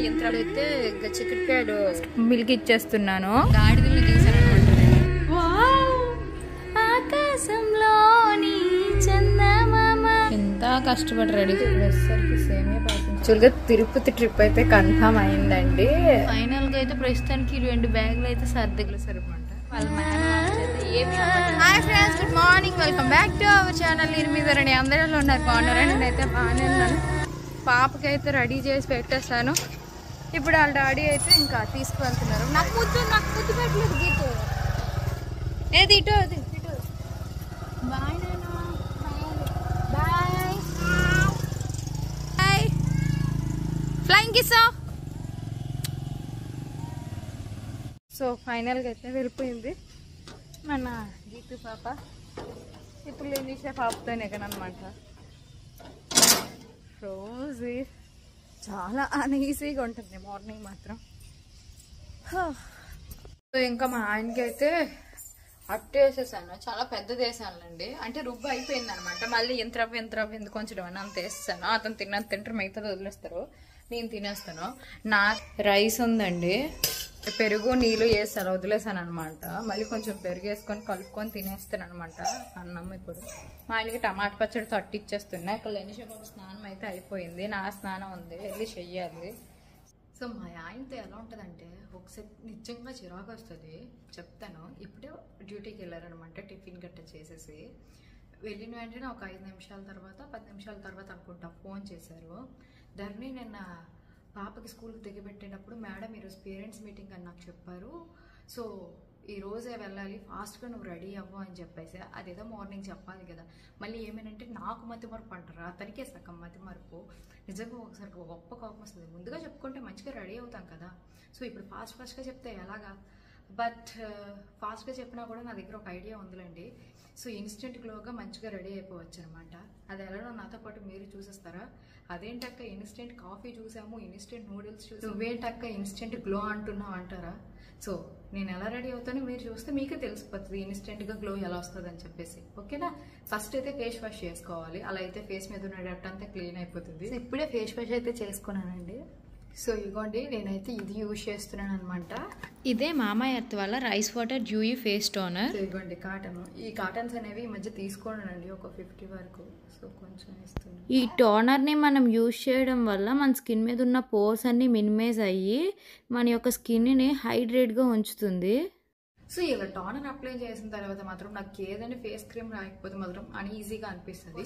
అయితే చికెట్కాయలు మిల్క్ ఇచ్చేస్తున్నాను. గాడిదల్ని తీసాను ఆకాశంలోని చందమామ. ఎంత కష్టపడి రెడీ చేసేసరికి సేమే యాక్చువల్గా తిరుపతి ట్రిప్ అయితే కన్ఫర్మ్ అయిందండి. ఫైనల్ గా అయితే ప్రస్తుతానికి 2 బ్యాగులు అయితే సర్దిగులు సరిపంట. వాళ్ళ hi friends, good morning, welcome back to our channel. నేను మీ ధరణి. అందరిలో ఉన్నారు, బాగున్నారని నేనైతే బాగానే ఉన్నాను. పాపకి అయితే రెడీ చేసి పెట్టేస్తాను. ఇప్పుడు వాళ్ళ డాడీ అయితే ఇంకా తీసుకువెళ్తున్నారు. నాకు ముద్దు పెట్టలేదు గీతు. ఏది ఇటు అది ఇటు. బాయ్ నాన్న, bye bye. Flying kiss. So ఫైనల్గా అయితే వెళ్ళిపోయింది మన గీతు పాప. ఇప్పుడు నేను తీసే పాపతోనే కనమాట. రోజు చాలా అన్ఈజీగా ఉంటుంది మార్నింగ్ మాత్రం. సో ఇంకా మా ఆయనకి అయితే అట్టు వేసేసాను. చాలా పెద్దది వేసానులేండి, అంటే రుబ్బు అయిపోయింది అనమాట. మళ్ళీ ఎంత ఎందుకు కొంచెం అని అంత వేసేసాను. అతను తింటారు, మిగతాది వదిలేస్తారు, నేను తినేస్తాను. నా రైస్ ఉందండి, పెరుగు నీళ్ళు వేసాను, వదిలేసాను అనమాట. మళ్ళీ కొంచెం పెరుగు వేసుకొని కలుపుకొని తినేస్తాను అనమాట అన్నం. ఇప్పుడు మా ఆయనకి టమాటా పచ్చడి తట్టిచ్చేస్తున్నా. ఇక్కడ లెనిషా స్నానం అయితే అయిపోయింది, నా స్నానం ఉంది, వెళ్ళి చెయ్యాలి. సో మా ఆయనతో ఎలా ఉంటుందంటే ఒకసారి నిజంగా చిరాకు వస్తుంది, చెప్తాను. ఇప్పుడే డ్యూటీకి వెళ్ళారనమాట, టిఫిన్ గట్ట చేసేసి వెళ్ళిన వెంటనే ఒక 5 నిమిషాల తర్వాత 10 నిమిషాల తర్వాత అనుకుంటా ఫోన్ చేశారు. ధరణి నిన్న పాపకి స్కూల్కి దిగబెట్టేటప్పుడు మేడం ఈరోజు పేరెంట్స్ మీటింగ్ అని నాకు చెప్పారు, సో ఈ రోజే వెళ్ళాలి, ఫాస్ట్గా నువ్వు రెడీ అవ్వు అని చెప్పేసి. అదేదో మార్నింగ్ చెప్పాలి కదా. మళ్ళీ ఏమేనంటే నాకు మతి మరుపు అంటారు, అతనికే సగం మతి మరుపు. నిజంగా ఒకసారి గొప్ప కోపం వస్తుంది. ముందుగా చెప్పుకుంటే మంచిగా రెడీ అవుతాం కదా. సో ఇప్పుడు ఫాస్ట్గా చెప్తే ఎలాగా, బట్ ఫాస్ట్గా చెప్పినా కూడా నా దగ్గర ఒక ఐడియా ఉందిలేండి. సో ఇన్స్టెంట్ గ్లోగా మంచిగా రెడీ అయిపోవచ్చు అనమాట. అది ఎలానో నాతో పాటు మీరు చూసేస్తారా. అదేంటక్క ఇన్స్టెంట్ కాఫీ చూసాము, ఇన్స్టెంట్ నూడిల్స్ చూసాము, నువ్వేంటక్క ఇన్స్టెంట్ గ్లో అంటున్నావు అంటారా. సో నేను ఎలా రెడీ అవుతానో మీరు చూస్తే మీకే తెలిసిపోతుంది ఇన్స్టెంట్గా గ్లో ఎలా వస్తుంది అని చెప్పేసి. ఓకేనా. ఫస్ట్ అయితే ఫేస్ వాష్ చేసుకోవాలి, అలా అయితే ఫేస్ మీద ఉన్న డట్ అంతా క్లీన్ అయిపోతుంది. ఇప్పుడే ఫేస్ వాష్ అయితే చేసుకున్నానండి. సో ఇగోండి, నేనైతే ఇది యూజ్ చేస్తున్నాను అనమాట. ఇదే మామయ్య ఎర్త్ వల్ల rice water Dewey face toner. ఇగోండి కాటన్. ఈ కాటన్స్ అనేవి ఈ మధ్య తీసుకోనండి, ఒక 50 వరకు. సో కొంచెం ఇస్తుంది. ఈ టోనర్ని మనం యూజ్ చేయడం వల్ల మన స్కిన్ మీద ఉన్న పోర్స్ అన్ని మినిమైజ్ అయ్యి మన యొక్క స్కిన్ని హైడ్రేట్గా ఉంచుతుంది. సో ఇలా టోనర్ అప్లై చేసిన తర్వాత మాత్రం నాకు ఏదైనా ఫేస్ క్రీమ్ రాయకపోతే మాత్రం అన్ఈజీగా అనిపిస్తుంది.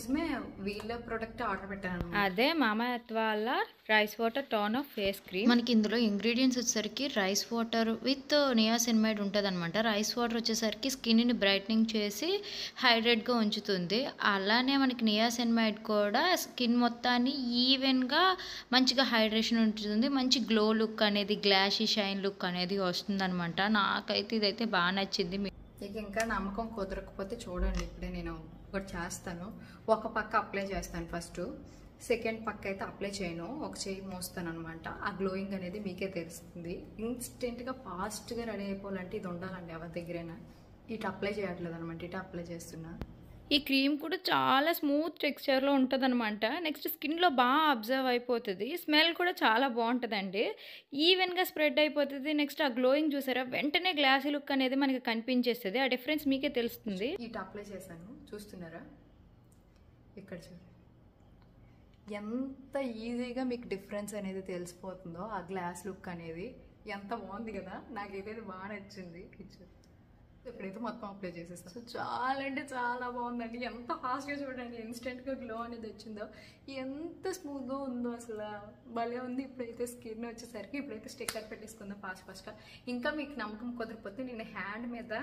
వీళ్ళ ప్రొడక్ట్ ఆర్డర్ పెట్టాను, అదే మామయ్య ఎర్త్ వాళ్ళ rice water toner face cream. మనకి ఇందులో ఇంగ్రీడియంట్స్ వచ్చేసరికి రైస్ వాటర్ విత్ నియాసినమైడ్ ఉంటుంది అనమాట. రైస్ వాటర్ వచ్చేసరికి స్కిన్ని బ్రైట్నింగ్ చేసి హైడ్రేట్గా ఉంచుతుంది. అలానే మనకి నియాసినమైడ్ కూడా స్కిన్ మొత్తాన్ని ఈవెన్గా మంచిగా హైడ్రేషన్ ఉంటుంది, మంచి గ్లో లుక్ అనేది, గ్లాషీ షైన్ లుక్ అనేది వస్తుంది అనమాట. నాకైతే ఇదైతే బాగా నచ్చింది. మీకు ఇంకా నమ్మకం కుదరకపోతే చూడండి, ఇప్పుడే నేను ఒకటి చేస్తాను. ఒక పక్క అప్లై చేస్తాను ఫస్ట్, సెకండ్ పక్క అయితే అప్లై చేయను, ఒక చేయి మోస్తాను అనమాట. ఆ గ్లోయింగ్ అనేది మీకే తెలుస్తుంది. ఇన్స్టెంట్గా ఫాస్ట్గా రెడీ అయిపోవాలంటే ఇది ఉండాలండి ఎవరి దగ్గరైనా. ఇటు అప్లై చేయట్లేదు అనమాట, ఇటు అప్లై చేస్తున్నా. ఈ క్రీమ్ కూడా చాలా స్మూత్ టెక్స్చర్లో ఉంటుంది అనమాట. నెక్స్ట్ స్కిన్లో బాగా అబ్జర్వ్ అయిపోతుంది, స్మెల్ కూడా చాలా బాగుంటుందండి, ఈవెన్గా స్ప్రెడ్ అయిపోతుంది. నెక్స్ట్ ఆ గ్లోయింగ్ చూసారా, వెంటనే గ్లాసీ లుక్ అనేది మనకి కనిపించేస్తుంది. ఆ డిఫరెన్స్ మీకే తెలుస్తుంది. ఇటు అప్లై చేశాను, చూస్తున్నారా, ఇక్కడ చూడండి ఎంత ఈజీగా మీకు డిఫరెన్స్ అనేది తెలిసిపోతుందో. ఆ గ్లాస్ లుక్ అనేది ఎంత బాగుంది కదా, నాకైతే బాగా నచ్చింది. ఇప్పుడైతే మొత్తం అప్లై చేసేస్తాను. సో చాలా అంటే చాలా బాగుందండి, ఎంత ఫాస్ట్గా చూడండి ఇన్స్టెంట్గా గ్లో అనేది వచ్చిందో, ఎంత స్మూత్గా ఉందో, అసలు భలే ఉంది. ఇప్పుడైతే స్కిన్ వచ్చేసరికి ఇప్పుడైతే స్టిక్కర్ పెట్టేసుకుందాం ఫాస్ట్గా. ఇంకా మీకు నమ్మకం కుదిరిపోతే నేను హ్యాండ్ మీద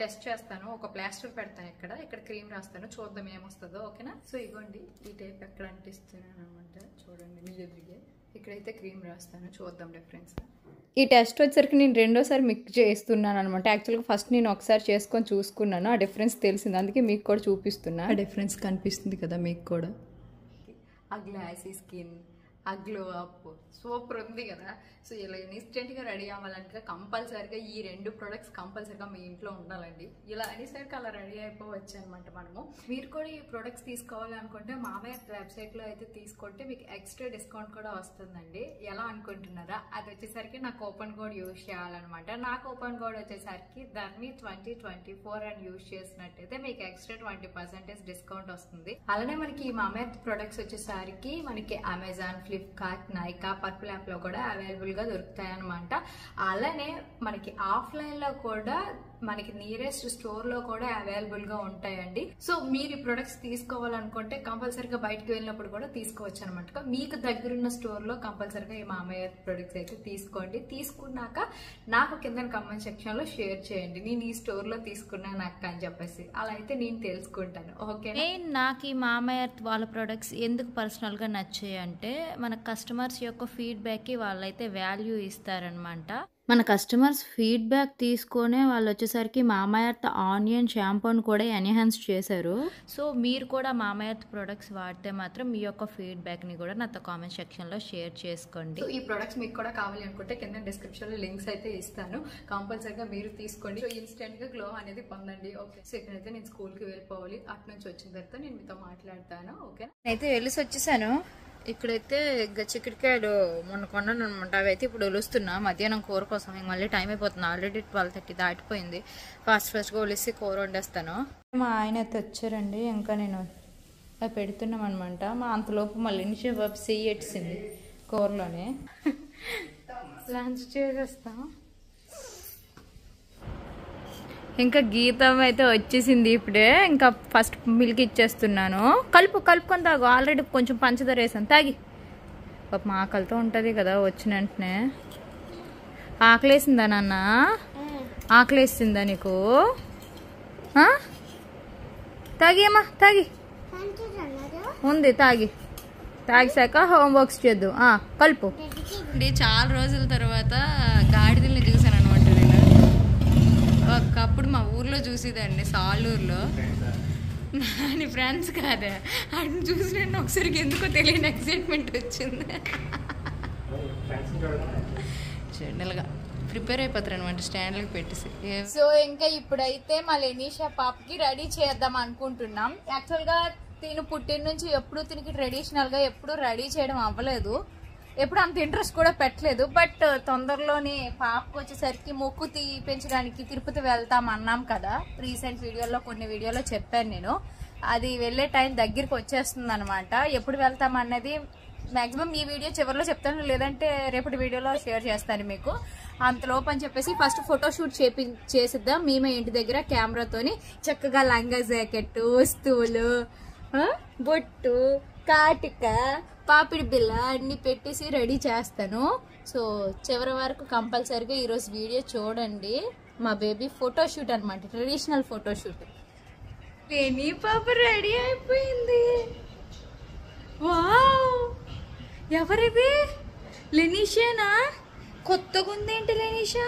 టెస్ట్ చేస్తాను, ఒక ప్లాస్టర్ పెడతాను, ఇక్కడ క్రీమ్ రాస్తాను, చూద్దాం ఏమొస్తుందో. ఓకేనా. సో ఇగోండి ఈ టైప్ ఎక్కడ అంటిస్తున్నాను అనమాట, చూడండి మీ ఎదురుగే. ఇక్కడైతే క్రీమ్ రాస్తాను, చూద్దాం డిఫరెన్స్. ఈ టెస్ట్ వచ్చేసరికి నేను రెండోసారి మిక్స్ చేస్తున్నాను అనమాట. యాక్చువల్గా ఫస్ట్ నేను ఒకసారి చేసుకొని చూసుకున్నాను, ఆ డిఫరెన్స్ తెలిసింది, అందుకే మీకు కూడా చూపిస్తున్నా. ఆ డిఫరెన్స్ కనిపిస్తుంది కదా మీకు కూడా, ఆ గ్లాసీ స్కిన్, ఆ గ్లో అప్ సూపర్ ఉంది కదా. సో ఇలా ఇన్స్టెంట్గా రెడీ అవ్వాలంటే కంపల్సరిగా ఈ 2 ప్రొడక్ట్స్ కంపల్సరిగా మీ ఇంట్లో ఉండాలండి. ఇలా అనేసరికి అలా రెడీ అయిపోవచ్చు అనమాట మనము. మీరు కూడా ఈ ప్రొడక్ట్స్ తీసుకోవాలనుకుంటే మామయ్య వెబ్సైట్లో అయితే తీసుకుంటే మీకు ఎక్స్ట్రా డిస్కౌంట్ కూడా వస్తుందండి. ఎలా అనుకుంటున్నారా? అది వచ్చేసరికి నా కూపన్ కోడ్ యూజ్ చేయాలన్నమాట. నా కూపన్ కోడ్ వచ్చేసరికి ధర్మి 2024 అని యూజ్ చేసినట్టయితే మీకు ఎక్స్ట్రా 20% డిస్కౌంట్ వస్తుంది. అలానే మనకి ఈ మామయ్య ప్రొడక్ట్స్ వచ్చేసరికి మనకి Amazon, Flipkart, Nykaa, purple app లో కూడా అవైలబుల్ గా దొరుకుతాయి అనమాట. అలానే మనకి ఆఫ్లైన్ లో కూడా మనకి నియరెస్ట్ స్టోర్ లో కూడా అవైలబుల్ గా ఉంటాయండి. సో మీరు ఈ ప్రొడక్ట్స్ తీసుకోవాలనుకుంటే కంపల్సరిగా బయటకు వెళ్ళినప్పుడు కూడా తీసుకోవచ్చు అనమాట. మీకు దగ్గరున్న స్టోర్ లో కంపల్సరిగా ఈ మామయ్య ప్రొడక్ట్స్ అయితే తీసుకోండి. తీసుకున్నాక నాకు కింద కామెంట్ సెక్షన్ లో షేర్ చేయండి, నేను ఈ స్టోర్ లో తీసుకున్నాను అక్క అని చెప్పేసి. అలా అయితే నేను తెలుసుకుంటాను. ఓకే, నాకు ఈ మామయ్య వాళ్ళ ప్రొడక్ట్స్ ఎందుకు పర్సనల్ గా నచ్చాయి అంటే మన కస్టమర్స్ యొక్క ఫీడ్బ్యాక్ కి వాళ్ళైతే వాల్యూ ఇస్తారనమాట. మన కస్టమర్స్ ఫీడ్బ్యాక్ తీసుకునే వాళ్ళు వచ్చేసరికి మామయ్య ఆనియన్ షాంపూని కూడా ఎన్హాన్స్ చేశారు. సో మీరు కూడా మామయ్య ప్రొడక్ట్స్ వాడితే మాత్రం మీ యొక్క ఫీడ్బ్యాక్ని కూడా నాతో కామెంట్ సెక్షన్లో షేర్ చేసుకోండి. ఈ ప్రొడక్ట్స్ మీకు కూడా కావాలి అనుకుంటే కింద డిస్క్రిప్షన్లో లింక్స్ అయితే ఇస్తాను, కంపల్సరిగా మీరు తీసుకోండి. సో ఇన్స్టెంట్గా గ్లో అనేది పొందండి. ఓకే, సో ఇక్కడైతే నేను స్కూల్కి వెళ్ళిపోవాలి. అటు నుంచి వచ్చిన తర్వాత నేను మీతో మాట్లాడతాను. ఓకే, అయితే వెళ్ళేసి వచ్చేసాను. ఇక్కడైతే చిక్కుడుకాయలు మొన్న కొన్నాను అనమాట. అవి అయితే ఇప్పుడు ఒలుస్తున్నా మధ్యాహ్నం కూర కోసం. ఇంక మళ్ళీ టైం అయిపోతుంది, ఆల్రెడీ 12:30 దాటిపోయింది. ఫాస్ట్గా ఒలిసి కూర వండేస్తాను. మా ఆయన అయితే వచ్చారండి, ఇంకా నేను పెడుతున్నాం అనమాట. మా అంతలోపు మళ్ళీ నుంచి చెయ్యట్సింది కూరలోనే. లంచ్ చేసేస్తాం. ఇంకా గీతం అయితే వచ్చేసింది ఇప్పుడే. ఇంకా ఫస్ట్ మిల్క్ ఇచ్చేస్తున్నాను. కలుపుకొని తాగు. ఆల్రెడీ కొంచెం పంచదార వేసాను, తాగి. పాపం ఆకలితో ఉంటుంది కదా వచ్చిన వెంటనే. ఆకలేసిందా నాన్న? ఆకలేసిందా నీకు? తాగి అమ్మా, తాగి. ఉంది, తాగిసాక హోంవర్క్స్ చేద్దు. కలుపు. చాలా రోజుల తర్వాత గాడిదల్ని చూసాను అనమాట నేను. ఒకప్పుడు మా ఊర్లో చూసేదాన్ని, సాలూరులో. నాని ఫ్రెండ్స్ కాదే, అటు చూసి నేను ఒకసారికి ఎందుకో తెలియని ఎక్సైట్మెంట్ వచ్చింది. జనరల్గా ప్రిపేర్ అయిపోతారు అనమాట స్టాండ్లకు పెట్టేసి. సో ఇంకా ఇప్పుడైతే మా లెనీషా పాపకి రెడీ చేద్దాం అనుకుంటున్నాం. యాక్చువల్గా తిను పుట్టిన నుంచి ఎప్పుడు తినికి ట్రెడిషనల్గా ఎప్పుడు రెడీ చేయడం అవ్వలేదు, ఎప్పుడు అంత ఇంట్రెస్ట్ కూడా పెట్టలేదు. బట్ తొందరలోనే పాపకు వచ్చేసరికి మొక్కు పెంచడానికి తిరుపతి వెళ్తాం అన్నాం కదా, రీసెంట్ వీడియోలో కొన్ని వీడియోలో చెప్పాను నేను. అది వెళ్ళే టైం దగ్గరికి వచ్చేస్తుంది అనమాట. ఎప్పుడు వెళ్తాం అన్నది మాక్సిమం ఈ వీడియో చివరిలో చెప్తాను, లేదంటే రేపటి వీడియోలో షేర్ చేస్తాను మీకు. అంతలోపు అని చెప్పేసి ఫస్ట్ ఫోటోషూట్ చేసిద్దాం మేమే ఇంటి దగ్గర కెమెరాతోని. చక్కగా లంగా జాకెట్, వస్తువులు, బొట్టు, కాటిక, పాపిడి బిల్ల అన్ని పెట్టేసి రెడీ చేస్తాను. సో చివరి వరకు కంపల్సరీగా ఈరోజు వీడియో చూడండి. మా బేబీ ఫోటోషూట్ అనమాట, ట్రెడిషనల్ ఫోటోషూట్. లేని పాప రెడీ అయిపోయింది. వావ్, ఎవరిది? లెనీషానా? కొత్తగా ఉందేంటి లెనీషా?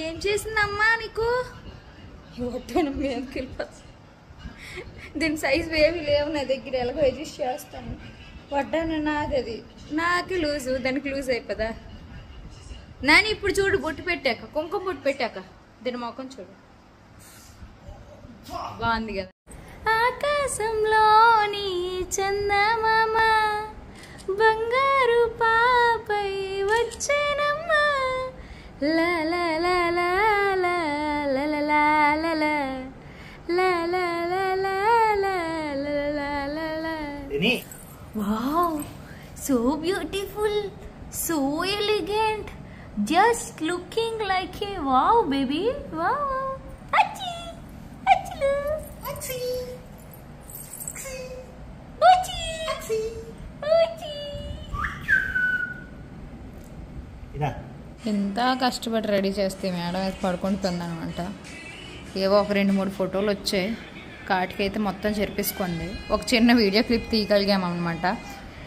ఏం చేసిందమ్మా నీకు? మీదకి వెళ్ళిపోతుంది. దీని సైజు ఏమి లేవు నా దగ్గర, ఎలాగో అడ్జస్ట్ చేస్తాను. వడ్డాను నాది, అది నాకు లూజు, దానికి లూజ్ అయిపోదా. నాని ఇప్పుడు చూడు, బొట్టు పెట్టాక, కుంకుమ బొట్టు పెట్టాక దీని మొఖం చూడు, బాగుంది కదా. ఆకాశంలోని చందమామ బంగారు పాపై వచ్చేనమ్మా, లా లా లా లా లా లా లా లా లా లా లా లా లా లా. Wow, so beautiful, so elegant, just looking like a wow baby. Wow, achi achi achi achi achi achi. ఎంత కష్టపడి రెడీ చేస్తే మేడం అయితే పడుకుంటుందనమాట. ఏవో ఒక 2-3 ఫోటోలు వచ్చాయి, కాటికైతే మొత్తం చెరిపేసుకుంది. ఒక చిన్న వీడియో క్లిప్ తీయగలిగామన్నమాట,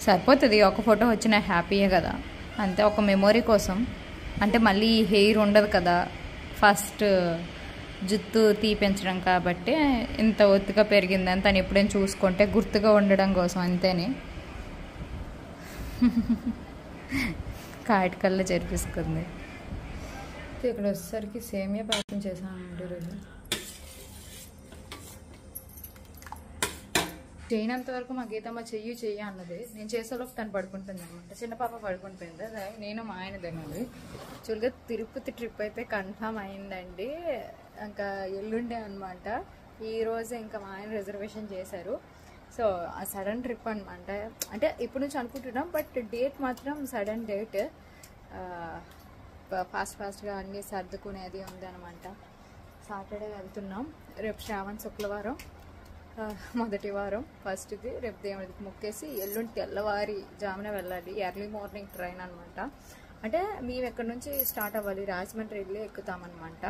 సరిపోతుంది. ఒక ఫోటో వచ్చినా హ్యాపీయే కదా, అంతే. ఒక మెమొరీ కోసం, అంటే మళ్ళీ హెయిర్ ఉండదు కదా, ఫస్ట్ జుత్తు తీపించడం కాబట్టి ఇంత ఒత్తుగా పెరిగిందని తను ఎప్పుడైనా చూసుకుంటే గుర్తుగా ఉండడం కోసం, అంతేని. కాటికల్లా జరిపిస్తుంది. ఇక్కడ వచ్చేసరికి సేమియా పాయసం చేశానండి రోజు. చేయనంత వరకు మా గీతమ్మ చెయ్యి అన్నది. నేను చేసేలోపు తను పడుకుంటుంది అనమాట. చిన్న పాప పడుకుని పోయింది, అదే నేను మా ఆయన తినాలి. యాక్చువల్గా తిరుపతి ట్రిప్ అయితే కన్ఫామ్ అయిందండి. ఇంకా ఎల్లుండే అనమాట. ఈరోజు ఇంకా మా ఆయన రిజర్వేషన్ చేశారు. సో ఆ సడన్ ట్రిప్ అనమాట. అంటే ఇప్పుడు నుంచి అనుకుంటున్నాం, బట్ డేట్ మాత్రం సడన్ డేట్. ఫాస్ట్గా అన్నీ సర్దుకునేది ఉంది అనమాట. సాటర్డే వెళ్తున్నాం. రేపు శ్రావణ శుక్రవారం, మొదటి వారం ఫస్ట్ది. రేపు దేవుడికి మొక్కేసి ఎల్లుండి తెల్లవారి జామున వెళ్ళాలి. ఎర్లీ మార్నింగ్ ట్రైన్ అనమాట. అంటే మేము ఎక్కడి నుంచి స్టార్ట్ అవ్వాలి, రాజమండ్రి వెళ్ళి ఎక్కుతామన్నమాట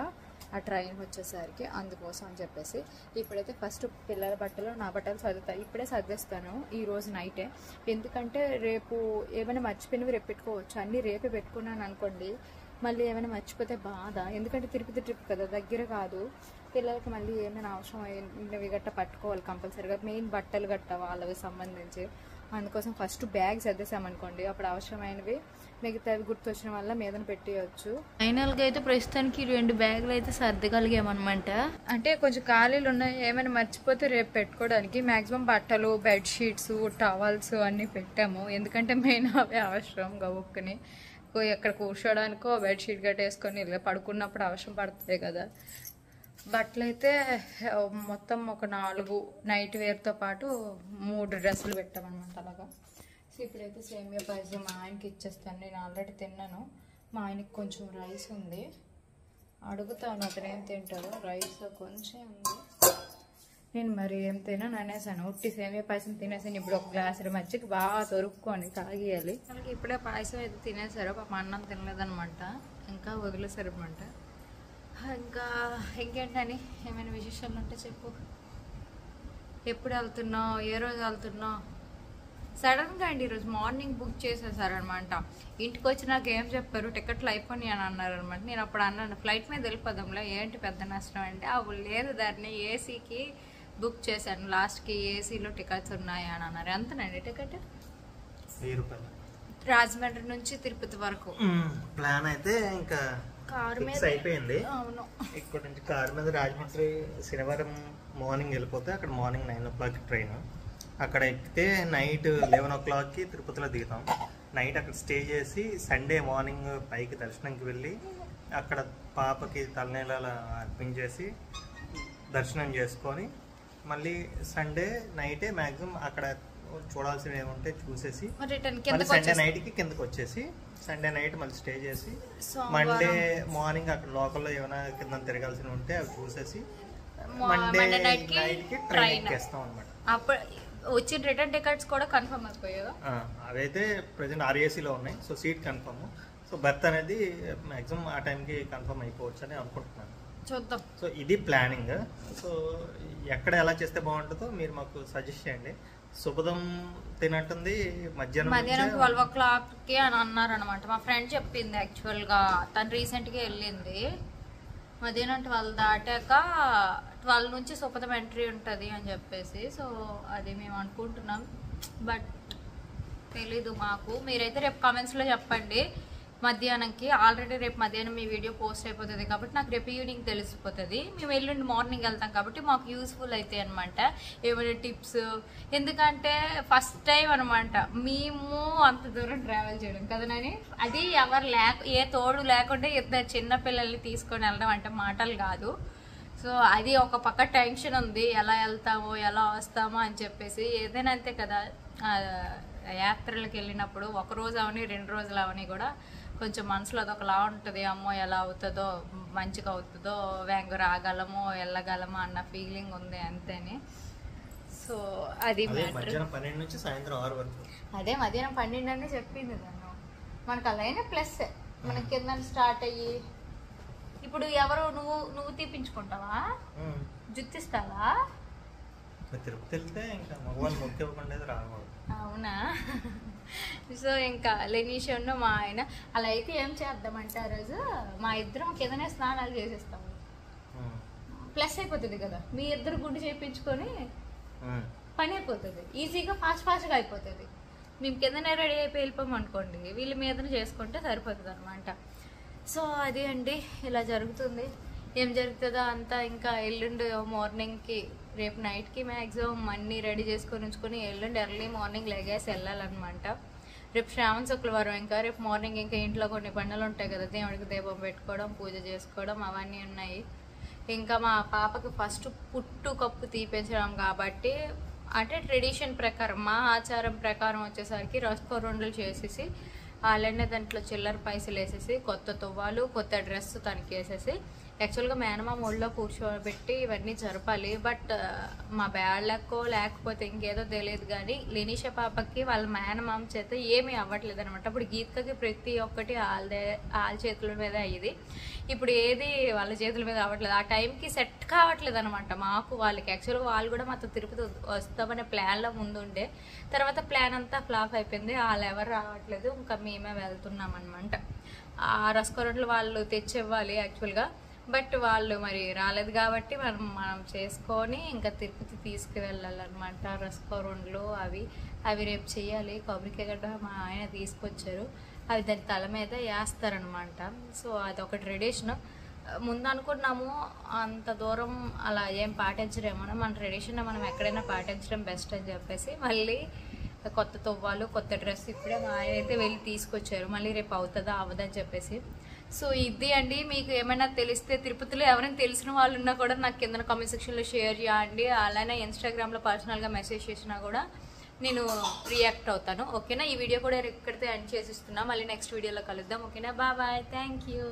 ఆ ట్రైన్ వచ్చేసరికి. అందుకోసం అని చెప్పేసి ఇప్పుడైతే ఫస్ట్ పిల్లల బట్టలు, నా బట్టలు సర్దుతాయి. ఇప్పుడే సర్దేస్తాను ఈ రోజు నైటే. ఎందుకంటే రేపు ఏమైనా మర్చిపోయినవి రేపు పెట్టుకోవచ్చు. అన్నీ రేపే పెట్టుకున్నాను అనుకోండి, మళ్ళీ ఏమైనా మర్చిపోతే బాధ. ఎందుకంటే తిరుపతి ట్రిప్ కదా, దగ్గర కాదు. పిల్లలకి మళ్ళీ ఏమైనా అవసరం అయినవి గట్ట పట్టుకోవాలి కంపల్సరీగా, మెయిన్ బట్టలు గట్ట వాళ్ళవి సంబంధించి. అందుకోసం ఫస్ట్ బ్యాగ్ సర్దేశామనుకోండి, అప్పుడు అవసరమైనవి మిగతావి గుర్తొచ్చిన వల్ల మీదన పెట్టేయచ్చు. ఫైనల్గా అయితే ప్రస్తుతానికి 2 బ్యాగులు అయితే సర్దగలిగామన్నమాట. అంటే కొంచెం ఖాళీలు ఉన్నాయి, ఏమైనా మర్చిపోతే రేపు పెట్టుకోవడానికి. మ్యాక్సిమం బట్టలు, బెడ్షీట్స్, టవల్స్ అన్నీ పెట్టాము. ఎందుకంటే మెయిన్ అవే అవసరం. గవుక్కుని ఎక్కడ కూర్చోడానికో బెడ్షీట్ గట్ట వేసుకొని ఇలా పడుకున్నప్పుడు అవసరం పడుతుంది కదా. బట్టలు అయితే మొత్తం ఒక 4 నైట్ వేర్తో పాటు 3 డ్రెస్సులు పెట్టామన్నమాట అలాగా. సో ఇప్పుడైతే సేమియా పాయసం మా ఆయనకి ఇచ్చేస్తాను. నేను ఆల్రెడీ తిన్నాను. మా ఆయనకి కొంచెం రైస్ ఉంది, అడుగుతాను అతను ఏం తింటారో. రైస్ కొంచెం ఉంది, నేను మరి ఏం తినను అనేసాను. ఉట్టి సేమియా పాయసం తినేసాను. ఇప్పుడు ఒక గ్లాసు మజ్జిగ బాగా తొరుక్కొని తాగియాలి. వాళ్ళకి ఇప్పుడే పాయసం అయితే తినేసారు. పాప అన్నం తినలేదనమాట, ఇంకా వదిలేసారు అనమాట. ఇంకా ఇంకేంటని ఏమైనా విశేషాలు ఉంటే చెప్పు. ఎప్పుడు వెళ్తున్నావు, ఏ రోజు వెళ్తున్నావు? సడన్గా అండి ఈరోజు మార్నింగ్ బుక్ చేసేసారనమాట. ఇంటికి వచ్చి నాకు ఏం చెప్పారు, టికెట్లు అయిపోయినాయి అని అన్నారనమాట. నేను అప్పుడు అన్నాను ఫ్లైట్ మీద వెళ్ళిపోదాంలే, ఏంటి పెద్ద నష్టం అంటే. అప్పుడు లేదు, దాన్ని ఏసీకి బుక్ చేశాను. లాస్ట్కి ఏసీలో టికెట్స్ ఉన్నాయి అని అన్నారు. ఎంతనండి టికెట్? 1000 రూపాయలు. రాజమండ్రి నుంచి తిరుపతి వరకు. ప్లాన్ అయితే ఇంకా కారు మీద అయిపోయింది. అవును, ఇక్కడ నుంచి కారు మీద రాజమండ్రి శనివారం మార్నింగ్ వెళ్ళిపోతే అక్కడ మార్నింగ్ 9 o'clock ట్రైన్. అక్కడ ఎక్కితే నైట్ 11 o'clockకి తిరుపతిలో దిగుతాం. నైట్ అక్కడ స్టే చేసి సండే మార్నింగ్ పైకి దర్శనంకి వెళ్ళి అక్కడ పాపకి తలనీలాలు అర్పించేసి దర్శనం చేసుకొని మళ్ళీ సండే నైటే మ్యాక్సిమం అక్కడ చూడాల్సినవి ఏముంటే చూసేసి సండే నైట్కి కిందకి వచ్చేసి సండే నైట్ మళ్ళీ స్టే చేసి మండే మార్నింగ్ అక్కడ లోకల్లో ఏమైనా కింద తిరగాల్సినవి ఉంటే అవి చూసేసి మండే నైట్కి ట్రైన్ ఎక్కేస్తాం అనమాట. అప్పుడు వచ్చిన రిటర్న్ టికెట్స్ కూడా కన్ఫర్మ్ అయిపోయాయి. అవైతే ప్రజెంట్ RACలో ఉన్నాయి. So seat confirm. So birth అనేది మ్యాక్సిమం ఆ టైంకి కన్ఫర్మ్ అయిపోవచ్చు అని అనుకుంటున్నాను. చూద్దాం. సో ఇది ప్లానింగ్. సో ఎక్కడ ఎలా చేస్తే బాగుంటుందో మీరు మాకు సజెస్ట్ చేయండి. శుభదం తినట్టుంది మధ్యాహ్నం 12 o'clockకి అని అన్నారు అనమాట. మా ఫ్రెండ్ చెప్పింది. యాక్చువల్గా తను రీసెంట్గా వెళ్ళింది. మధ్యాహ్నం 12 దాటాక 12 నుంచి శుభదం ఎంట్రీ ఉంటుంది అని చెప్పేసి. సో అది మేము అనుకుంటున్నాం, బట్ తెలీదు మాకు. మీరైతే రేపు కామెంట్స్లో చెప్పండి మధ్యాహ్నంకి. ఆల్రెడీ రేపు మధ్యాహ్నం మీ వీడియో పోస్ట్ అయిపోతుంది కాబట్టి నాకు రేపు ఈవినింగ్ తెలిసిపోతుంది. మేము ఎల్లుండి మార్నింగ్ వెళ్తాం కాబట్టి మాకు యూస్ఫుల్ అవుతాయి అనమాట ఏమైనా టిప్స్. ఎందుకంటే ఫస్ట్ టైం అనమాట మేము అంత దూరం ట్రావెల్ చేయడం కదనని. అది ఎవరు ఏ తోడు లేకుండా 2 చిన్న పిల్లల్ని తీసుకొని వెళ్ళడం అంటే మాటలు కాదు. సో అది ఒక పక్క టెన్షన్ ఉంది, ఎలా వెళ్తామో ఎలా వస్తామో అని చెప్పేసి. ఏదైనా అంతే కదా, యాత్రలకు వెళ్ళినప్పుడు 1 రోజు అవని 2 రోజులు అవని కూడా కొంచెం మనసులో అదొకలా ఉంటుంది. అమ్మో ఎలా అవుతుందో, మంచిగా అవుతుందో, వ్యాంగు రాగలమో వెళ్ళగలమో అన్న ఫీలింగ్ ఉంది అంతేని. సో అది మధ్యాహ్నం 12 నుంచి సాయంత్రం 6 వరకు. అదే మధ్యాహ్నం 12 అని చెప్పింది తను. మనకు అలా అయినా ప్లస్ మనకి కింద స్టార్ట్ అయ్యి. ఇప్పుడు ఎవరు నువ్వు తీపించుకుంటావా, జుత్తిస్తావా? తిరుపతి వెళ్తే ఇంకా మగవాళ్ళు మొక్కి ఇవ్వకుండా రాకూడదు. అవునా? సో ఇంకా లెనీషన్ను మా ఆయన అలా అయితే ఏం చేద్దామంటే ఆ రోజు మా ఇద్దరం కిందనే స్నానాలు చేసేస్తాము. ప్లస్ అయిపోతుంది కదా, మీ ఇద్దరు గుండు చేయించుకొని పని అయిపోతుంది. ఈజీగా ఫాస్ట్గా అయిపోతుంది. మేము కిందనే రెడీ అయిపోయి వెళ్ళిపోయాం అనుకోండి, వీళ్ళ మీదనే చేసుకుంటే సరిపోతుంది అనమాట. సో అది అండి, ఇలా జరుగుతుంది. ఏం జరుగుతుందో అంతా ఇంకా ఎల్లుండి మార్నింగ్కి, రేపు నైట్కి మ్యాక్సిమం అన్నీ రెడీ చేసుకొని ఉంచుకొని ఎల్లుండి ఎర్లీ మార్నింగ్ లెగేసి వెళ్ళాలన్నమాట. రేపు శ్రావణ శుక్రవారం, ఇంకా రేపు మార్నింగ్ ఇంకా ఇంట్లో కొన్ని పనులు ఉంటాయి కదా, దేవుడికి దీపం పెట్టుకోవడం, పూజ చేసుకోవడం అవన్నీ ఉన్నాయి. ఇంకా మా పాపకి ఫస్ట్ పుట్టు కప్పు తీపించడం కాబట్టి, అంటే ట్రెడిషన్ ప్రకారం మా ఆచారం ప్రకారం వచ్చేసరికి రసకొరుండలు చేసేసి అలానే దాంట్లో చిల్లర పైసలు వేసేసి కొత్త తువ్వాలు కొత్త డ్రెస్ తనకి వేసేసి యాక్చువల్గా మేనమామ ఒళ్ళో కూర్చోబెట్టి ఇవన్నీ జరపాలి. బట్ మా బ్యాడ్ లక్కో లేకపోతే ఇంకేదో తెలియదు కానీ లినిషా పాపకి వాళ్ళ మేనమామ చేత ఏమీ అవ్వట్లేదు అనమాట. అప్పుడు గీతకి ప్రతి ఒక్కటి వాళ్ళ చేతుల మీద అయ్యేది, ఇప్పుడు ఏది వాళ్ళ చేతుల మీద అవ్వట్లేదు. ఆ టైంకి సెట్ కావట్లేదు అనమాట మాకు వాళ్ళకి. యాక్చువల్గా వాళ్ళు కూడా మాతో తిరుపతి వస్తామనే ప్లాన్లో ముందుండే, తర్వాత ప్లాన్ అంతా ఫ్లాప్ అయిపోయింది. వాళ్ళు ఎవరు రావట్లేదు, ఇంకా మేమే వెళ్తున్నాం అనమాట. ఆ రసకొరట్లు వాళ్ళు తెచ్చివ్వాలి యాక్చువల్గా, బట్ వాళ్ళు మరి రాలేదు కాబట్టి మనం చేసుకొని ఇంకా తిరుపతి తీసుకువెళ్ళాలన్నమాట. రసకొరట్లు అవి రేపు చేయాలి. కొబ్బరికాయ గడ్డ మా ఆయన తీసుకొచ్చారు, అవి దాని తల మీద వేస్తారనమాట. సో అదొక ట్రెడిషన్. ముందు అనుకున్నాము అంత దూరం అలా ఏం పాటించరేమో, మన ట్రెడిషన్ మనం ఎక్కడైనా పాటించడం బెస్ట్ అని చెప్పేసి మళ్ళీ కొత్త తువ్వాలు కొత్త డ్రెస్ ఇప్పుడే మా ఆయన అయితే వెళ్ళి తీసుకొచ్చారు. మళ్ళీ రేపు అవుతుందా అవ్వదని చెప్పేసి. సో ఇది అండి, మీకు ఏమైనా తెలిస్తే తిరుపతిలో ఎవరైనా తెలిసిన వాళ్ళు ఉన్నా కూడా నాకు కింద కామెంట్ సెక్షన్లో షేర్ చేయండి. అలానే ఇన్స్టాగ్రామ్లో పర్సనల్గా మెసేజ్ చేసినా కూడా నేను రియాక్ట్ అవుతాను. ఓకేనా, ఈ వీడియో కూడా ఇక్కడితో ఎండ్ చేసిస్తున్నా. మళ్ళీ నెక్స్ట్ వీడియోలో కలుద్దాం. ఓకేనా, బాయ్, థ్యాంక్ యూ.